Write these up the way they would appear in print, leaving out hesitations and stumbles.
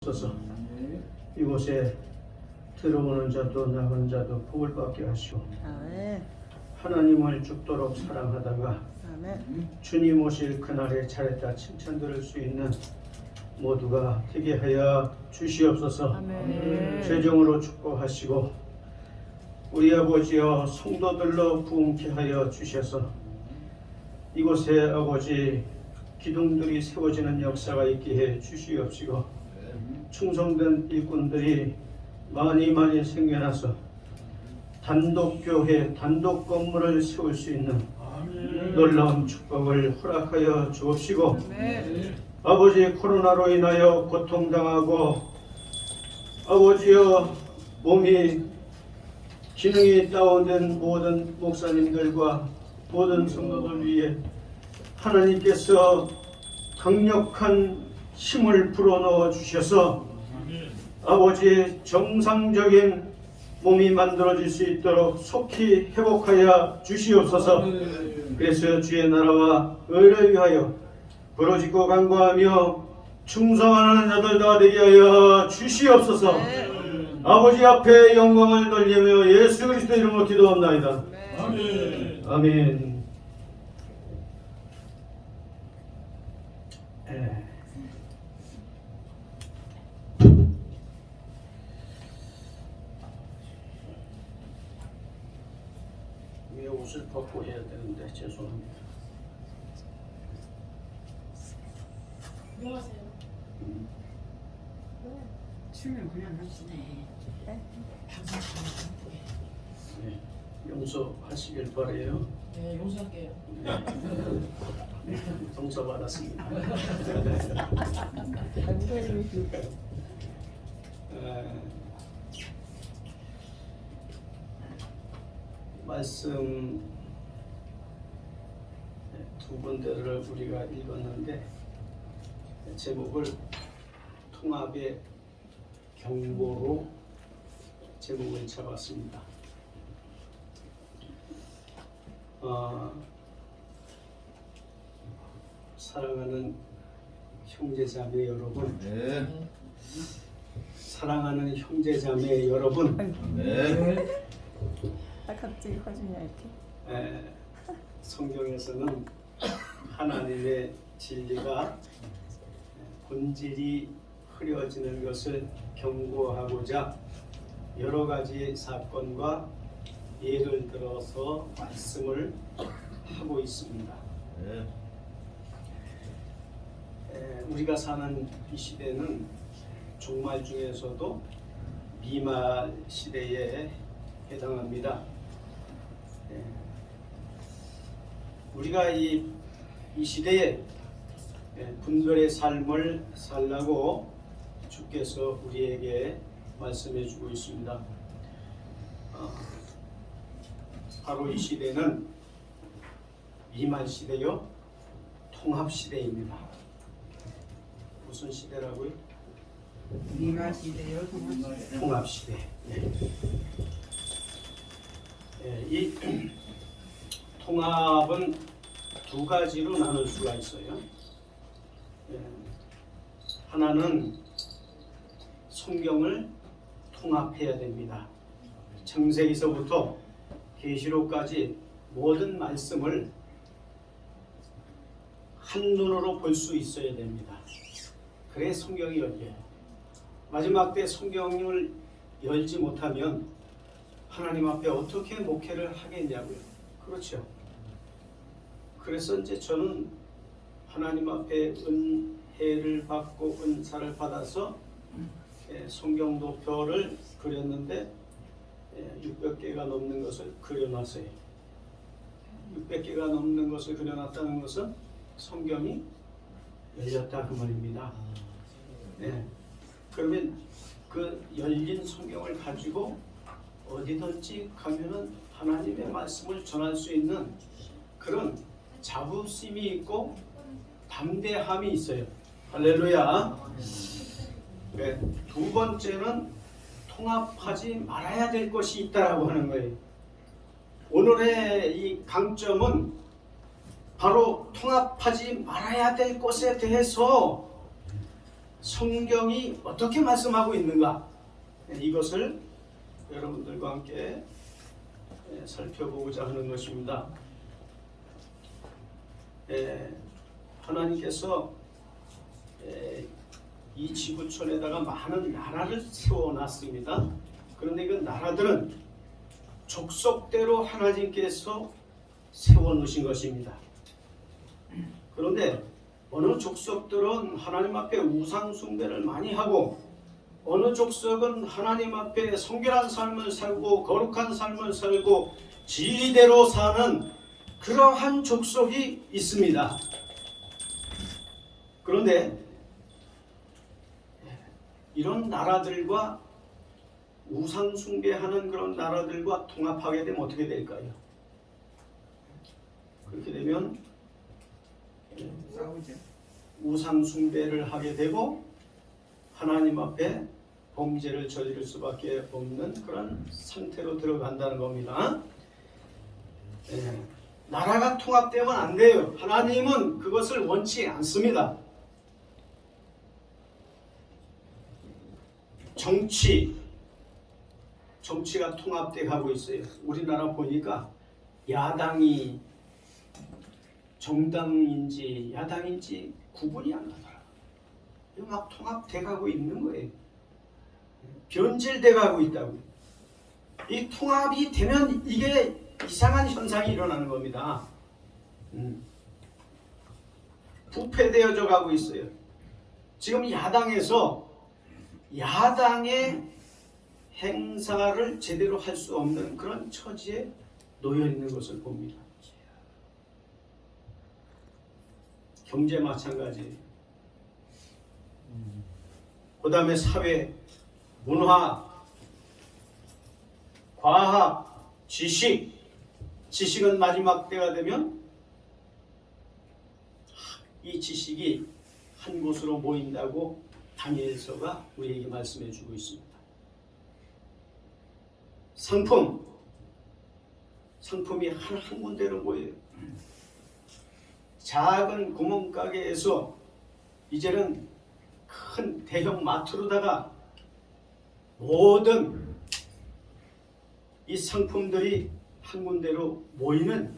주옵소서. 이곳에 들어오는 자도 나가는 자도 복을 받게 하시고 아멘. 하나님을 죽도록 사랑하다가 아멘. 주님 오실 그날에 잘했다 칭찬 들을 수 있는 모두가 되게 하여 주시옵소서. 아멘. 최종으로 축복하시고 우리 아버지여 성도들로 부흥케 하여 주셔서 이곳에 아버지 기둥들이 세워지는 역사가 있게 해 주시옵시고 충성된 일꾼들이 많이 생겨나서 단독교회, 단독 건물을 세울 수 있는 놀라운 축복을 허락하여 주옵시고 아버지 코로나로 인하여 고통당하고 아버지여 몸이 기능이 다운된 모든 목사님들과 모든 성도들 위해 하나님께서 강력한 힘을 불어넣어 주셔서 아버지 정상적인 몸이 만들어질 수 있도록 속히 회복하여 주시옵소서. 그래서 주의 나라와 의를 위하여 부르짖고 간구하며 충성하는 자들 다 되게 하여 주시옵소서. 아버지 앞에 영광을 돌리며 예수 그리스도 이름으로 기도합나이다. 아멘. 위에 옷을 벗고 해야 되는데 죄송합니다. 안녕하세요. 춤을 그냥 하시네. 방송 바쁘게. 네, 용서하시길 바래요. 네, 용서할게요. 용서 받았습니다. 말씀 두 군데를 우리가 읽었는데 제목을 통합의 경고로 제목을 잡았습니다. 사랑하는 형제자매 여러분, 사랑하는 형제자매 여러분, 갑자기 커지냐 이렇게? 성경에서는 하나님의 진리가 본질이 흐려지는 것을 경고하고자 여러 가지 사건과 예를 들어서 말씀을 하고 있습니다. 우리가 사는 이 시대는 종말 중에서도 미말 시대에 해당합니다. 우리가 이 시대에 분별의 삶을 살라고 주께서 우리에게 말씀해 주고 있습니다. 바로 이 시대는 미말 시대요, 통합 시대입니다. 무슨 시대라고요? 미말 시대요, 통합 시대. 이 통합은 두 가지로 나눌 수가 있어요. 하나는 성경을 통합해야 됩니다. 창세기서부터 계시록까지 모든 말씀을 한눈으로 볼 수 있어야 됩니다. 그래 성경이 열려요. 마지막 때 성경을 열지 못하면 하나님 앞에 어떻게 목회를 하겠냐고요. 그렇죠. 그래서 이제 저는 하나님 앞에 은혜를 받고 은사를 받아서 성경도표를 그렸는데 600개가 넘는 것을 그려놨어요. 600개가 넘는 것을 그려놨다는 것은 성경이 열렸다 그 말입니다. 그러면 그 열린 성경을 가지고 어디든지 가면은 하나님의 말씀을 전할 수 있는 그런 자부심이 있고 담대함이 있어요. 할렐루야. 두 번째는 통합하지 말아야 될 것이 있다라고 하는 거예요. 오늘의 이 강점은 바로 통합하지 말아야 될 것에 대해서 성경이 어떻게 말씀하고 있는가, 이것을 여러분들과 함께 살펴보고자 하는 것입니다. 하나님께서 이 지구촌에다가 많은 나라를 세워놨습니다. 그런데 그 나라들은 족속대로 하나님께서 세워놓으신 것입니다. 그런데 어느 족속들은 하나님 앞에 우상 숭배를 많이 하고, 어느 족속은 하나님 앞에 성결한 삶을 살고 거룩한 삶을 살고 지리대로 사는 그러한 족속이 있습니다. 그런데 이런 나라들과 우상 숭배하는 그런 나라들과 통합하게 되면 어떻게 될까요? 그렇게 되면 싸우죠. 우상 숭배를 하게 되고 하나님 앞에 범죄를 저지를 수밖에 없는 그런 상태로 들어간다는 겁니다. 나라가 통합되면 안 돼요. 하나님은 그것을 원치 않습니다. 정치가 통합돼 가고 있어요. 우리나라 보니까 야당이 정당인지 야당인지 구분이 안 나더라고요. 이거 막 통합돼 가고 있는 거예요. 변질돼 가고 있다고요. 이 통합이 되면 이게 이상한 현상이 일어나는 겁니다. 부패되어져 가고 있어요. 지금 야당에서 야당의 행사를 제대로 할 수 없는 그런 처지에 놓여 있는 것을 봅니다. 경제 마찬가지예요. 그 다음에 사회, 문화, 과학, 지식은 마지막 때가 되면 이 지식이 한 곳으로 모인다고 다니엘서가 우리에게 말씀해 주고 있습니다. 상품이 한 군데로 모여요. 작은 구멍가게에서 이제는 큰 대형 마트로다가 모든 이 상품들이 한 군데로 모이는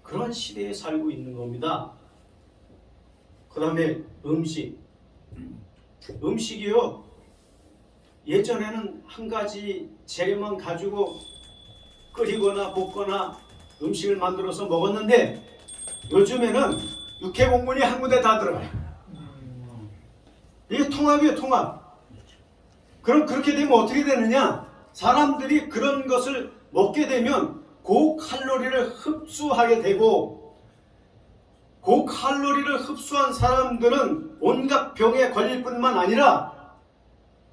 그런 시대에 살고 있는 겁니다. 그 다음에 음식이요. 예전에는 한 가지 재료만 가지고 끓이거나 볶거나 음식을 만들어서 먹었는데 요즘에는 육해공군이 한 군데 다 들어가요. 이게 통합이에요, 통합. 그럼 그렇게 되면 어떻게 되느냐? 사람들이 그런 것을 먹게 되면 고칼로리를 흡수하게 되고, 고칼로리를 흡수한 사람들은 온갖 병에 걸릴 뿐만 아니라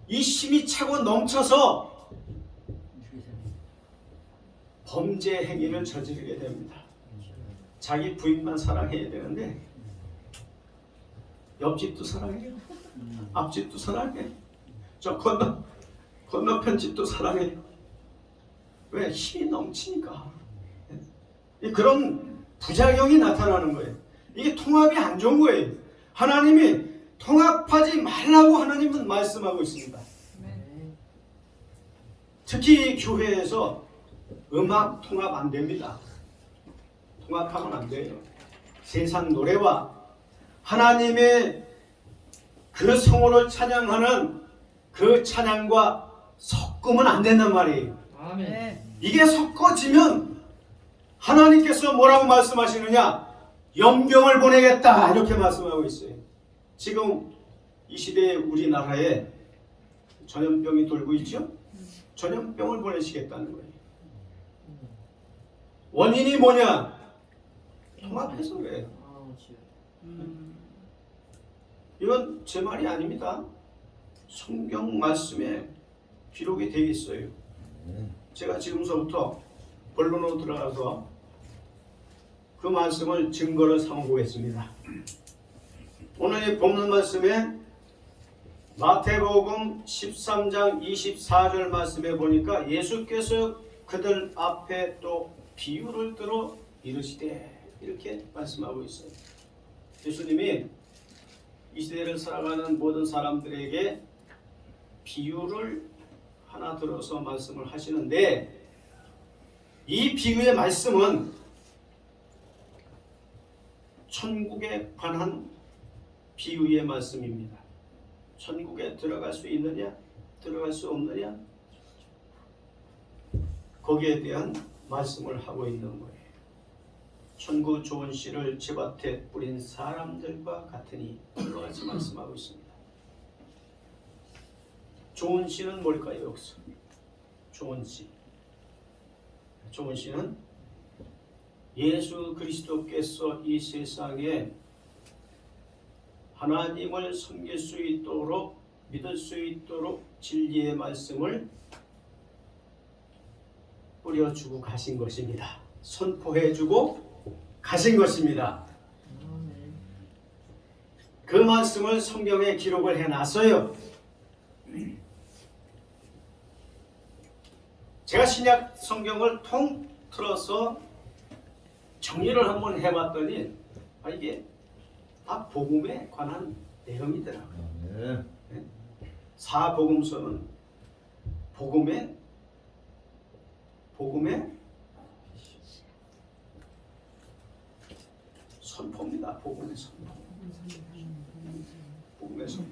이 힘이 차고 넘쳐서 범죄 행위를 저지르게 됩니다. 자기 부인만 사랑해야 되는데 옆집도 사랑해요. 앞집도 사랑해. 저 건너편 집도 사랑해. 왜? 힘이 넘치니까. 그런 부작용이 나타나는 거예요. 이게 통합이 안 좋은 거예요. 하나님이 통합하지 말라고 하나님은 말씀하고 있습니다. 특히 교회에서 음악 통합 안 됩니다. 통합하면 안 돼요. 세상 노래와 하나님의 그 성호를 찬양하는 그 찬양과 섞으면 안 된단 말이에요. 아멘. 이게 섞어지면 하나님께서 뭐라고 말씀하시느냐? 연병을 보내겠다, 이렇게 말씀하고 있어요. 지금 이 시대에 우리나라에 전염병이 돌고 있죠? 전염병을 보내시겠다는 거예요. 원인이 뭐냐? 통합해서 그래요. 이건 제 말이 아닙니다. 성경 말씀에 기록이 되어 있어요. 제가 지금서부터 본론으로 들어가서 그 말씀을 증거로 삼아보겠습니다. 오늘 이 본문 말씀에 마태복음 13장 24절 말씀에 보니까 예수께서 그들 앞에 또 비유를 들어 이르시되, 이렇게 말씀하고 있어요. 예수님이 이 시대를 살아가는 모든 사람들에게 비유를 하나 들어서 말씀을 하시는데, 이 비유의 말씀은 천국에 관한 비유의 말씀입니다. 천국에 들어갈 수 있느냐, 들어갈 수 없느냐, 거기에 대한 말씀을 하고 있는 거예요. 천국 좋은 씨를 집밭에 뿌린 사람들과 같으니 여러 가지 말씀하고 있습니다. 좋은 씨는 뭘까요? 여기서 좋은 씨, 좋은 씨는 예수 그리스도께서 이 세상에 하나님을 섬길 수 있도록, 믿을 수 있도록 진리의 말씀을 뿌려주고 가신 것입니다. 선포해주고 가신 것입니다. 그 말씀을 성경에 기록을 해놨어요. 제가 신약 성경을 통틀어서 정리를 한번 해봤더니 이게 다 복음에 관한 내용이더라고요. 사복음서는 복음의 선포입니다. 복음의 선포. 복음의 선포.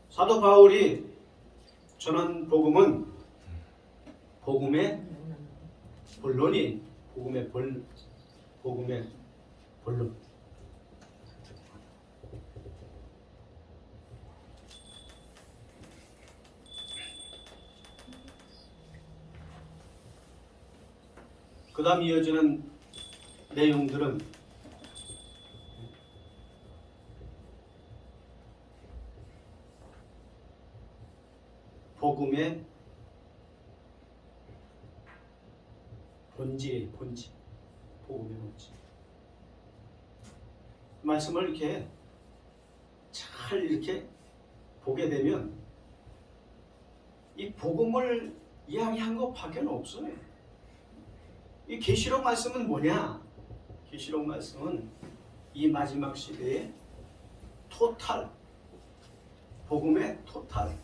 사도 바울이 전한 복음은 복음의 본론이 복음의 본론. 그 다음 이어지는 내용들은 복음의 본질이에요. 본질. 복음의 본질. 말씀을 이렇게 잘 이렇게 보게 되면 이 복음을 이야기한 것밖에 없어요. 이 계시록 말씀은 뭐냐? 계시록 말씀은 이 마지막 시대의 토탈, 복음의 토탈,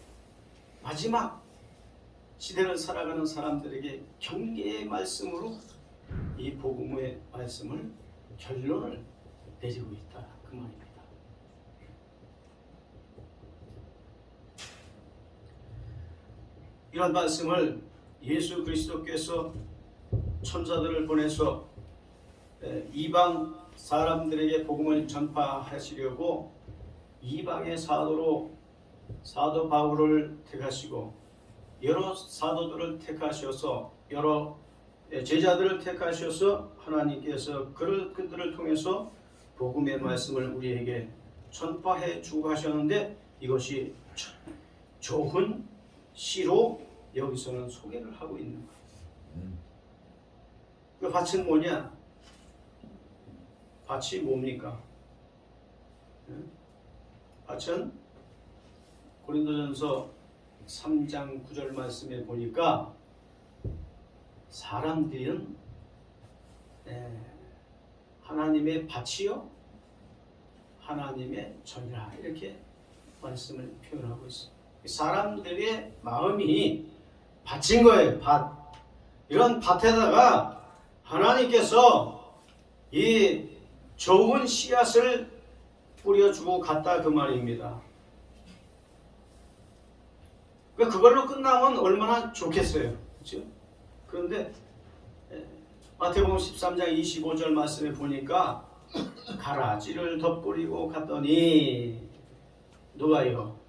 마지막 시대를 살아가는 사람들에게 경계의 말씀으로 이 복음의 말씀을 결론을 내리고 있다. 그 말입니다. 이런 말씀을 예수 그리스도께서 천사들을 보내서 이방 사람들에게 복음을 전파하시려고 이방의 사도로 사도 바울을 택하시고 여러 사도들을 택하셔서 여러 제자들을 택하셔서 하나님께서 그들을 통해서 복음의 말씀을 우리에게 전파해 주고 하셨는데, 이것이 좋은 시로 여기서는 소개를 하고 있는 거예요. 그 밭은 뭐냐? 밭이 뭡니까? 밭은 고린도전서 3장 9절 말씀에 보니까 사람들은 하나님의 밭이요 하나님의 전이라, 이렇게 말씀을 표현하고 있습니다. 사람들의 마음이 밭인 거예요. 밭. 이런 밭에다가 하나님께서 이 좋은 씨앗을 뿌려주고 갔다, 그 말입니다. 그걸로 끝나면 얼마나 좋겠어요. 그렇죠? 그런데 마태복음 13장 25절 말씀에 보니까 가라지를 덧뿌리고 갔더니 누가요?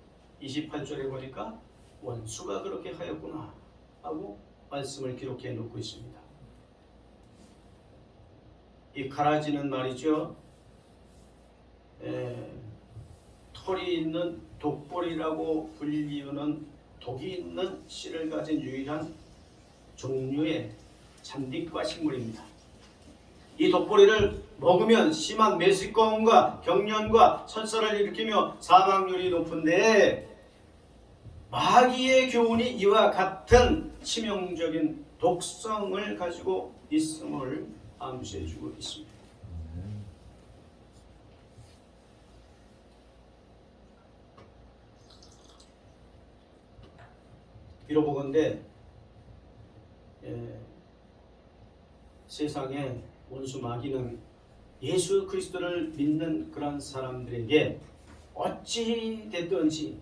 28절에 보니까 원수가 그렇게 하였구나 하고 말씀을 기록해 놓고 있습니다. 이 가라지는 말이죠, 털이 있는 독보리라고 불리우는 독이 있는 씨를 가진 유일한 종류의 잔디과 식물입니다. 이 독보리를 먹으면 심한 메스꺼움과 경련과 설사를 일으키며 사망률이 높은데, 마귀의 교훈이 이와 같은 치명적인 독성을 가지고 있음을 암시해주고 있습니다. 빌어보건대 세상에 원수 마귀는 예수 그리스도를 믿는 그런 사람들에게 어찌 됐든지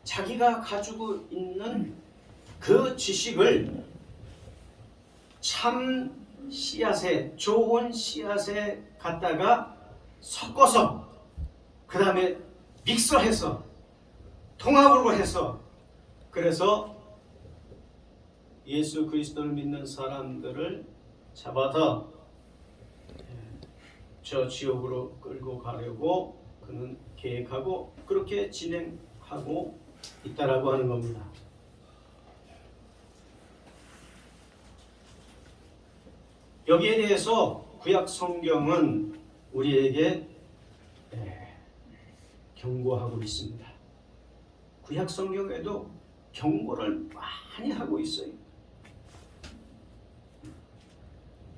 자기가 가지고 있는 그 지식을 참 씨앗에, 좋은 씨앗에 갖다가 섞어서 그 다음에 믹서해서 통합으로 해서 그래서 예수 그리스도를 믿는 사람들을 잡아다 저 지옥으로 끌고 가려고 그는 계획하고 그렇게 진행하고 있다라고 하는 겁니다. 여기에 대해서 구약 성경은 우리에게 경고하고 있습니다. 구약 성경에도 경고를 많이 하고 있어요.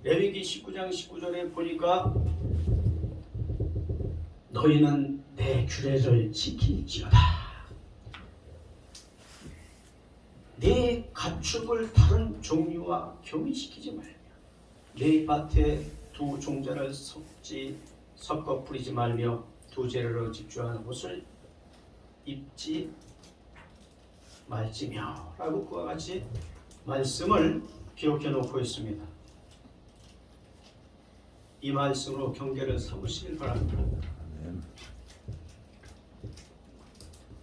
레위기 19장 19절에 보니까 너희는 내 규례를 지킬지어다. 내 가축을 다른 종류와 교미시키지 말며 내 밭에 두 종자를 섞어 뿌리지 말며 두 재료로 집주한 옷을 입지 말지며 라고 그와 같이 말씀을 기록해 놓고 있습니다. 이 말씀으로 경계를 삼으시길 바랍니다.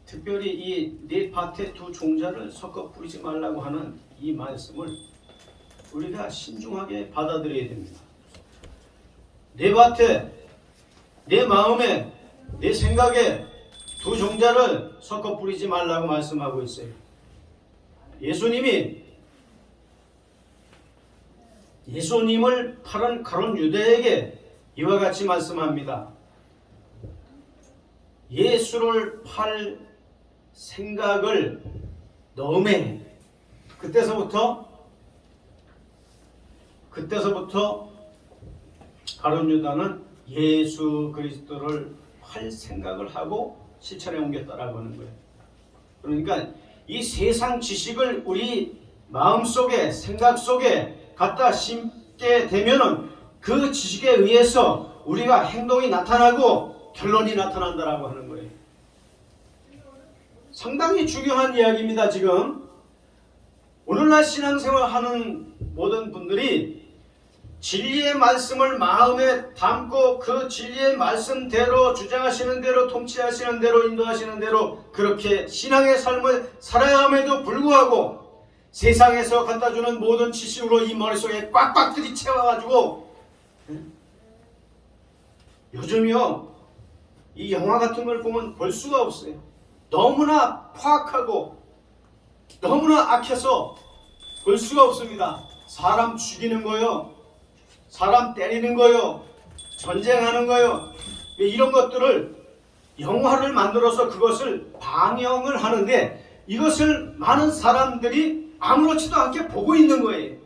특별히 이 네 밭에 두 종자를 섞어 뿌리지 말라고 하는 이 말씀을 우리가 신중하게 받아들여야 됩니다. 내 밭에, 내 마음에, 내 생각에 두 종자를 섞어 뿌리지 말라고 말씀하고 있어요. 예수님을 팔은 가룟 유대에게 이와 같이 말씀합니다. 예수를 팔 생각을 넣음에 그때서부터 가룟 유다는 예수 그리스도를 팔 생각을 하고 실천에 옮겼다라고 하는 거예요. 그러니까 이 세상 지식을 우리 마음속에 생각 속에 갖다 심게 되면은 그 지식에 의해서 우리가 행동이 나타나고 결론이 나타난다라고 하는 거예요. 상당히 중요한 이야기입니다. 지금 오늘날 신앙생활 하는 모든 분들이 진리의 말씀을 마음에 담고 그 진리의 말씀대로 주장하시는 대로 통치하시는 대로 인도하시는 대로 그렇게 신앙의 삶을 살아야 함에도 불구하고 세상에서 갖다주는 모든 지식으로 이 머릿속에 꽉꽉 들이채워가지고 요즘이요 이 영화 같은 걸 보면 볼 수가 없어요. 너무나 파악하고 너무나 악해서 볼 수가 없습니다. 사람 죽이는 거요, 사람 때리는 거요, 전쟁하는 거요, 이런 것들을 영화를 만들어서 그것을 방영을 하는데 이것을 많은 사람들이 아무렇지도 않게 보고 있는 거예요.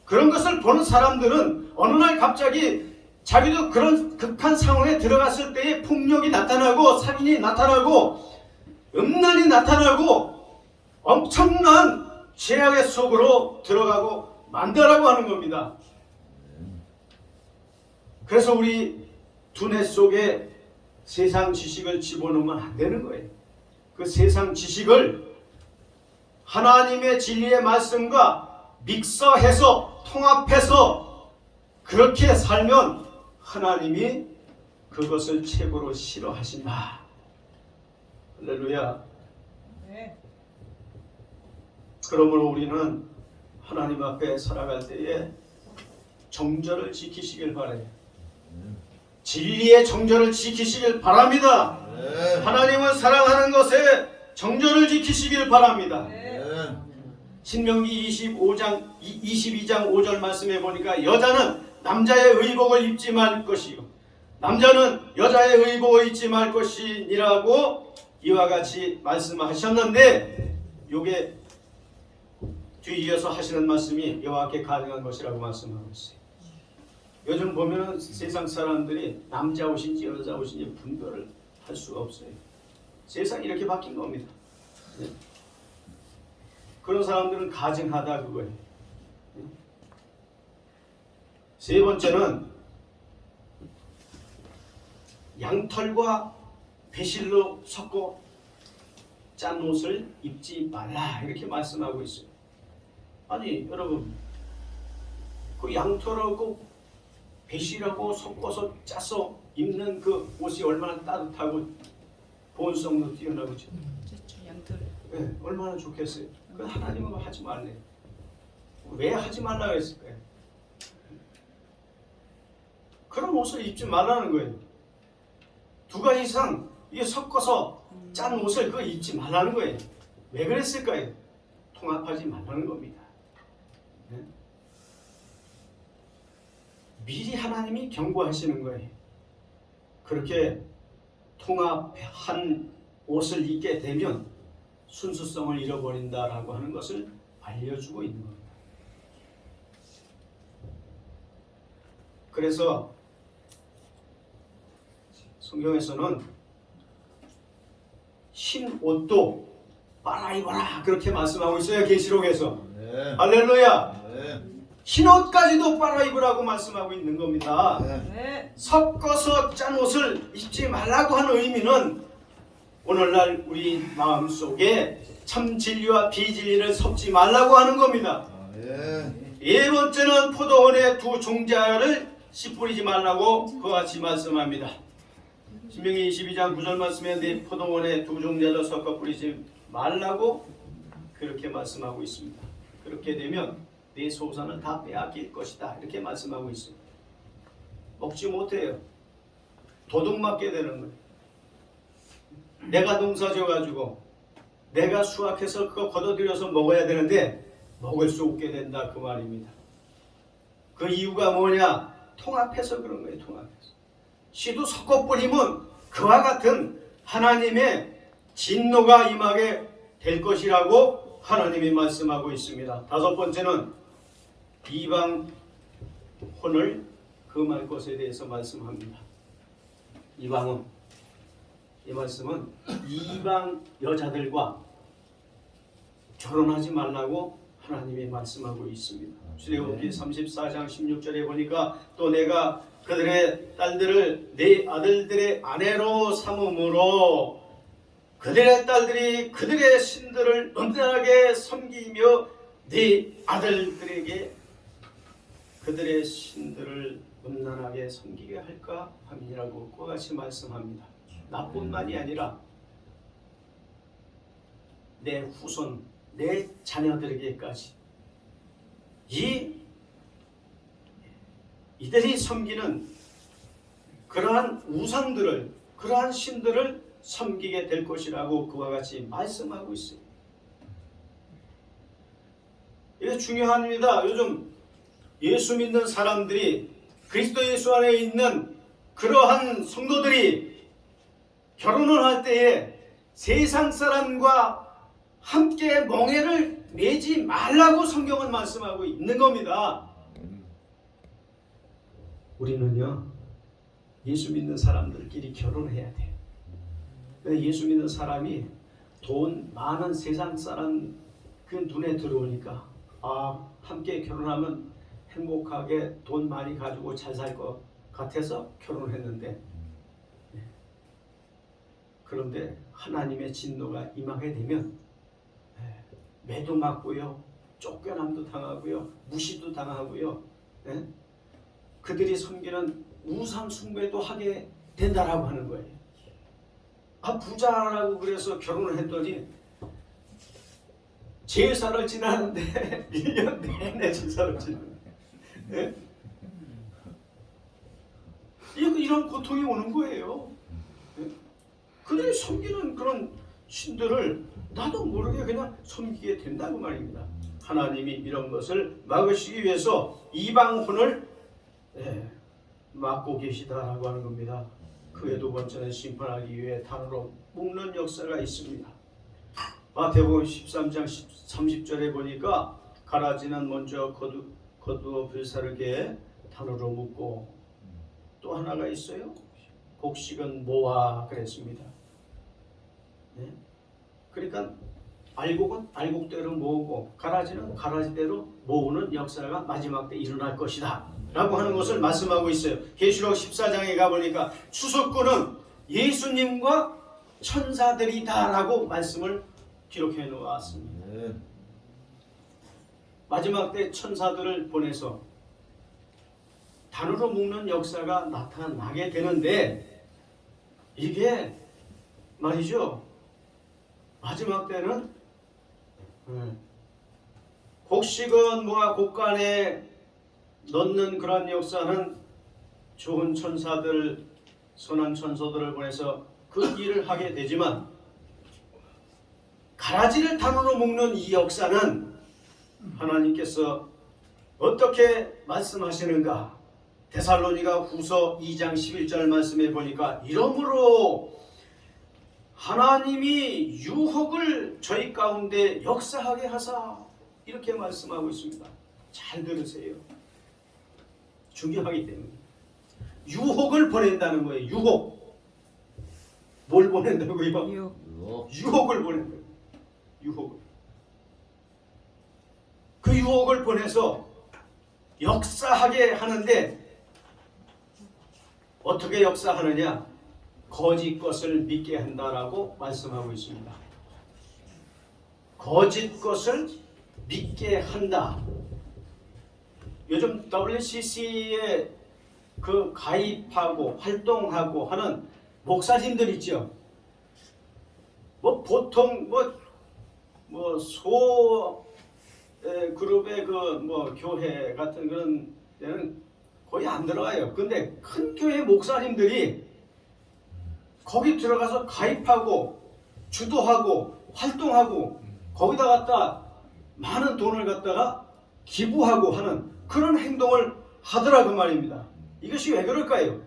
그런 것을 보는 사람들은 어느 날 갑자기 자기도 그런 극한 상황에 들어갔을 때에 폭력이 나타나고 살인이 나타나고 음란이 나타나고 엄청난 죄악의 속으로 들어가고 만다라고 하는 겁니다. 그래서 우리 두뇌 속에 세상 지식을 집어넣으면 안 되는 거예요. 그 세상 지식을 하나님의 진리의 말씀과 믹서해서 통합해서 그렇게 살면 하나님이 그것을 최고로 싫어하신다. 할렐루야. 네. 그러므로 우리는 하나님 앞에 살아갈 때에 정절을 지키시길 바라요. 진리의 정절을 지키시길 바랍니다. 하나님을 사랑하는 것에 정절을 지키시길 바랍니다. 신명기 22장 5절 말씀에 보니까 여자는 남자의 의복을 입지 말 것이요 남자는 여자의 의복을 입지 말 것이니라고 이와 같이 말씀하셨는데 요게 뒤이어서 하시는 말씀이 여호와께 가능한 것이라고 말씀하고 있어요. 요즘 보면 세상 사람들이 남자 옷인지 여자 옷인지 분별을 할 수가 없어요. 세상이 이렇게 바뀐 겁니다. 네. 그런 사람들은 가증하다 그거예요. 세 번째는 양털과 배실로 섞어 짠 옷을 입지 말라 이렇게 말씀하고 있어요. 아니 여러분, 그 양털하고 배실하고 섞어서 짜서 입는 그 옷이 얼마나 따뜻하고 보온성도 뛰어나고죠. 좋죠. 양털. 네, 얼마나 좋겠어요. 그 하나님은 하지 말래. 왜 하지 말라 그랬을까요? 그런 옷을 입지 말라는 거예요. 두 가지 이상 이게 섞어서 짠 옷을 그거 입지 말라는 거예요. 왜 그랬을까요? 통합하지 말라는 겁니다. 네? 미리 하나님이 경고하시는 거예요. 그렇게 통합한 옷을 입게 되면 순수성을 잃어버린다라고 하는 것을 알려주고 있는 겁니다. 그래서 성경에서는 흰 옷도 빨아 입어라 그렇게 말씀하고 있어요. 계시록에서. 네. 할렐루야. 네. 흰 옷까지도 빨아 입으라고 말씀하고 있는 겁니다. 네. 섞어서 짠 옷을 입지 말라고 하는 의미는 오늘날 우리 마음속에 참 진리와 비진리를 섞지 말라고 하는 겁니다. 네. 네 번째는 포도원의 두 종자를 씨 뿌리지 말라고 그와 같이 말씀합니다. 신명기 22장 9절 말씀에 네 포도원의 두 종자를 섞어 뿌리지 말라고 그렇게 말씀하고 있습니다. 그렇게 되면 네 소산을 다 빼앗길 것이다 이렇게 말씀하고 있습니다. 먹지 못해요. 도둑 맞게 되는 거예요. 내가 농사 지어가지고 내가 수확해서 그거 걷어들여서 먹어야 되는데 먹을 수 없게 된다 그 말입니다. 그 이유가 뭐냐? 통합해서 그런 거예요. 통합해서. 씨도 섞어 뿌리면 그와 같은 하나님의 진노가 임하게 될 것이라고 하나님이 말씀하고 있습니다. 다섯 번째는 이방 혼을 금할 것에 대해서 말씀합니다. 이방은 이 말씀은 이방 여자들과 결혼하지 말라고 하나님이 말씀하고 있습니다. 출애굽기 34장 16절에 보니까 또 내가 그들의 딸들을 내 아들들의 아내로 삼음으로 그들의 딸들이 그들의 신들을 음란하게 섬기며 네 아들들에게 그들의 신들을 음란하게 섬기게 할까 함이라고 그와 같이 말씀합니다. 나뿐만이 아니라 내 후손, 내 자녀들에게까지 이들이 섬기는 그러한 우상들을, 그러한 신들을 섬기게 될 것이라고 그와 같이 말씀하고 있어요. 이게 중요합니다. 요즘 예수 믿는 사람들이, 그리스도 예수 안에 있는 그러한 성도들이 결혼을 할 때에 세상 사람과 함께 멍해를 매지 말라고 성경은 말씀하고 있는 겁니다. 우리는요, 예수 믿는 사람들끼리 결혼해야 돼요. 예수 믿는 사람이 돈 많은 세상 사람 그 눈에 들어오니까 함께 결혼하면 행복하게 돈 많이 가지고 잘 살 것 같아서 결혼했는데, 그런데 하나님의 진노가 임하게 되면 매도 맞고요, 쫓겨남도 당하고요, 무시도 당하고요, 그들이 섬기는 우상 숭배도 하게 된다라고 하는 거예요. 부자라고 그래서 결혼을 했더니 제사를 지나는데 1년 내내 제사를 지나는 거예요. 이런 고통이 오는 거예요. 그들이 섬기는 그런 신들을 나도 모르게 그냥 섬기게 된다고 말입니다. 하나님이 이런 것을 막으시기 위해서 이방혼을 막고 계시다라고 하는 겁니다. 그의 두 번째는 심판하기 위해 단으로 묶는 역사가 있습니다. 마태복음 13장 30절에 보니까 가라지는 먼저 거두어 불사르게 단으로 묶고, 또 하나가 있어요. 곡식은 모아 그랬습니다. 그러니까 알곡은 알곡대로 모으고 가라지는 가라지대로 모으는 역사가 마지막 때 일어날 것이다 라고 하는 것을 말씀하고 있어요. 계시록 14장에 가보니까 추석꾼은 예수님과 천사들이다 라고 말씀을 기록해 놓았습니다. 마지막 때 천사들을 보내서 단으로 묶는 역사가 나타나게 되는데 이게 말이죠. 마지막 때는 곡식은 모아 곡간에 넣는 그런 역사는 좋은 천사들, 선한 천사들을 보내서 그 일을 하게 되지만 가라지를 단으로 묶는 이 역사는 하나님께서 어떻게 말씀하시는가? 데살로니가 후서 2장 11절 말씀에 보니까 이러므로 하나님이 유혹을 저희 가운데 역사하게 하사 이렇게 말씀하고 있습니다. 잘 들으세요. 중요하기 때문에 유혹을 보낸다는 거예요. 유혹. 뭘 보낸다고요? 유혹을 보낸다고요. 유혹을. 그 유혹을 보내서 역사하게 하는데 어떻게 역사하느냐? 거짓 것을 믿게 한다라고 말씀하고 있습니다. 거짓 것을 믿게 한다. 요즘 WCC에 그 가입하고 활동하고 하는 목사님들 있죠. 뭐 보통 소 그룹의 그 교회 같은 그런 데는 거의 안 들어가요. 근데 큰 교회 목사님들이 거기 들어가서 가입하고 주도하고 활동하고 거기다 갖다 많은 돈을 갖다가 기부하고 하는 그런 행동을 하더라고 말입니다. 이것이 왜 그럴까요?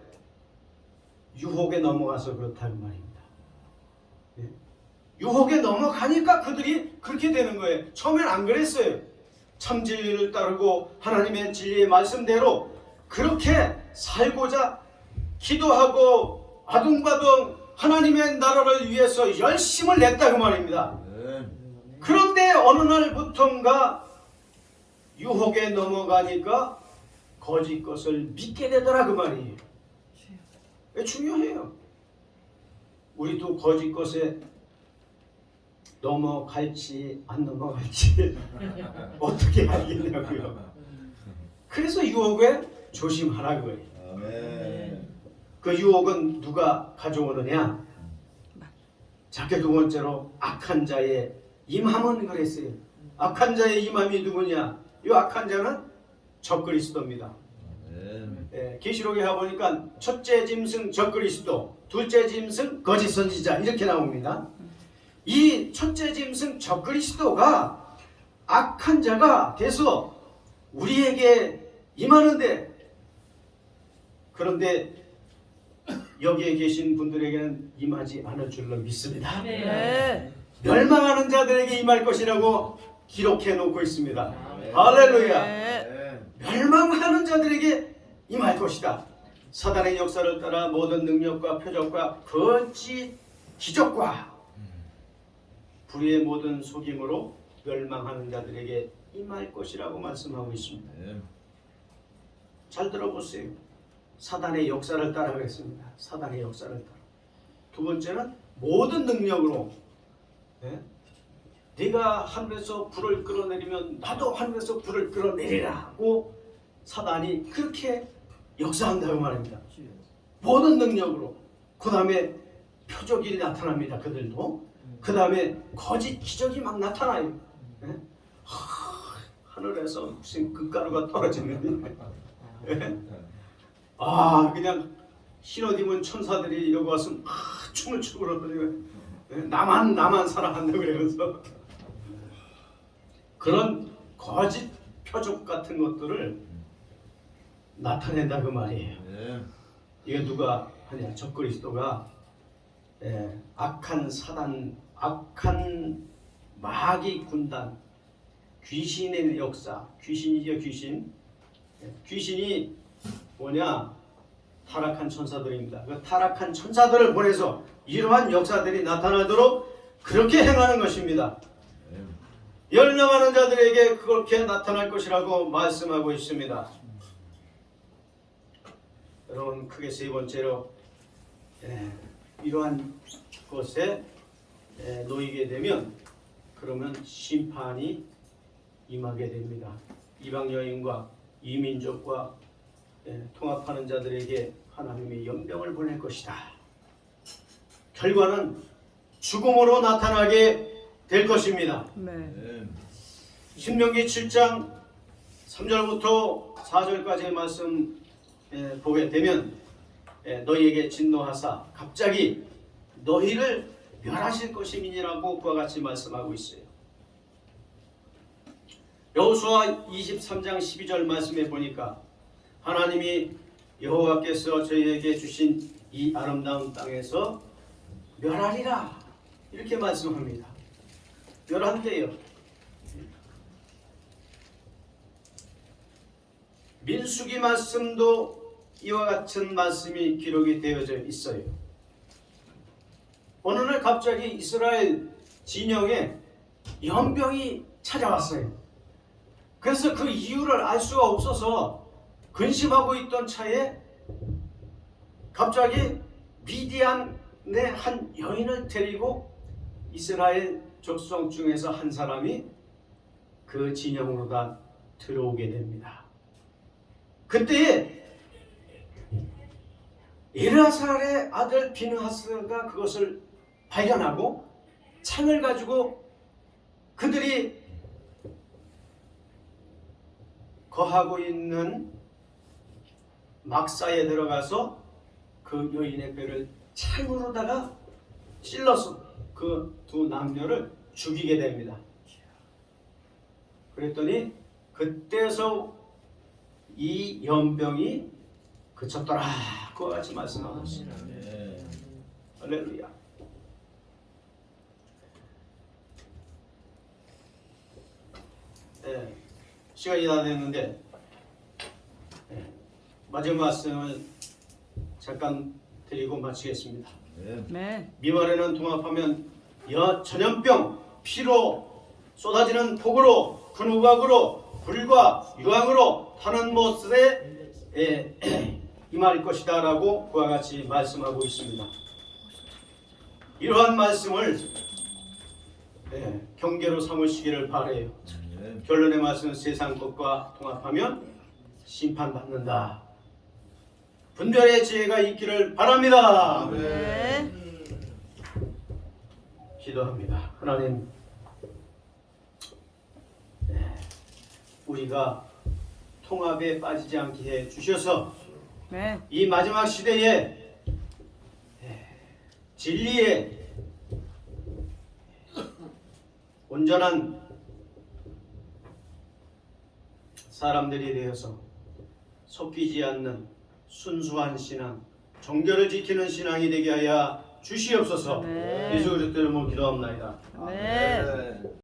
유혹에 넘어가서 그렇다고 말입니다. 유혹에 넘어가니까 그들이 그렇게 되는 거예요. 처음엔 안 그랬어요. 참 진리를 따르고 하나님의 진리의 말씀대로 그렇게 살고자 기도하고 아둥바둥 하나님의 나라를 위해서 열심을 냈다고 말입니다. 그런데 어느 날부턴가 유혹에 넘어가니까 거짓 것을 믿게 되더라 그 말이에요. 중요해요. 우리도 거짓 것에 넘어갈지 안 넘어갈지 어떻게 알겠냐고요. 그래서 유혹에 조심하라고요. 그 유혹은 누가 가져오느냐? 작게 두 번째로 악한 자의 임함은 그랬어요. 악한 자의 임함이 누구냐? 이 악한 자는 적그리스도입니다. 계시록에 가보니까 첫째 짐승 적그리스도, 둘째 짐승 거짓 선지자 이렇게 나옵니다. 이 첫째 짐승 적그리스도가 악한 자가 돼서 우리에게 임하는데, 그런데 여기에 계신 분들에게는 임하지 않을 줄로 믿습니다. 멸망하는 자들에게 임할 것이라고 기록해 놓고 있습니다. 할렐루야. 멸망하는 자들에게 임할 것이다. 사단의 역사를 따라 모든 능력과 표적과 거짓 기적과 불의의 모든 속임으로 멸망하는 자들에게 임할 것이라고 말씀하고 있습니다. 잘 들어보세요. 사단의 역사를 따라 그랬습니다. 사단의 역사를 따라. 두 번째는 모든 능력으로, 네가 하늘에서 불을 끌어내리면 나도 하늘에서 불을 끌어내리라고 사단이 그렇게 역사한다고 말입니다. 모든 능력으로. 그 다음에 표적이 나타납니다. 그들도. 그 다음에 거짓 기적이 막 나타나요. 하늘에서 무슨 금가루가 떨어지는데 그냥 흰옷 입은 천사들이 여기 와서 춤을 추고 그러더니 나만 사랑한다고 그러면서 그런 거짓 표적 같은 것들을 나타낸다 그 말이에요. 이게 누가 하냐? 적그리스도가 악한 사단, 악한 마귀 군단, 귀신의 역사, 귀신이죠 귀신. 귀신이 뭐냐? 타락한 천사들입니다. 그 타락한 천사들을 보내서 이러한 역사들이 나타나도록 그렇게 행하는 것입니다. 열망하는 자들에게 그렇게 나타날 것이라고 말씀하고 있습니다. 여러분, 크게 세 번째로 이러한 것에 놓이게 되면 그러면 심판이 임하게 됩니다. 이방 여인과 이민족과 통합하는 자들에게 하나님이 연병을 보낼 것이다. 결과는 죽음으로 나타나게 될 것입니다. 네. 신명기 7장 3절부터 4절까지의 말씀 보게 되면 너희에게 진노하사 갑자기 너희를 멸하실 것임이니라고 그와 같이 말씀하고 있어요. 여호수아 23장 12절 말씀에 보니까 하나님이 여호와께서 저희에게 주신 이 아름다운 땅에서 멸하리라 이렇게 말씀합니다. 멸한대요. 민수기 말씀도 이와 같은 말씀이 기록이 되어져 있어요. 어느 날 갑자기 이스라엘 진영에 연병이 찾아왔어요. 그래서 그 이유를 알 수가 없어서 근심하고 있던 차에 갑자기 미디안의 한 여인을 데리고 이스라엘 족속 중에서 한 사람이 그 진영으로 다 들어오게 됩니다. 그때 엘아살의 아들 비느하스가 그것을 발견하고 창을 가지고 그들이 거하고 있는 막사에 들어가서 그 여인의 뼈를 창으로다가 찔러서 그 두 남녀를 죽이게 됩니다. 그랬더니 그때서 이 연병이 그쳤더라. 그와 같이 말씀하셨습니다. 할렐루야. 시간이 다 됐는데 마지막 말씀을 잠깐 드리고 마치겠습니다. 네. 미말에는 통합하면 전염병, 피로, 쏟아지는 폭우로, 큰 우박으로, 불과 유황으로 타는 못에 임할 것이다 라고 그와 같이 말씀하고 있습니다. 이러한 말씀을 경계로 삼으시기를 바라요. 결론의 말씀은 세상 것과 통합하면 심판받는다. 분별의 지혜가 있기를 바랍니다. 네. 기도합니다. 하나님, 우리가 통합에 빠지지 않게 해 주셔서 네. 이 마지막 시대에 진리의 온전한 사람들이 되어서 섞이지 않는 순수한 신앙, 정결을 지키는 신앙이 되게 하여 주시옵소서. 네. 예수 그리스도 이름으로 기도합나이다. 네.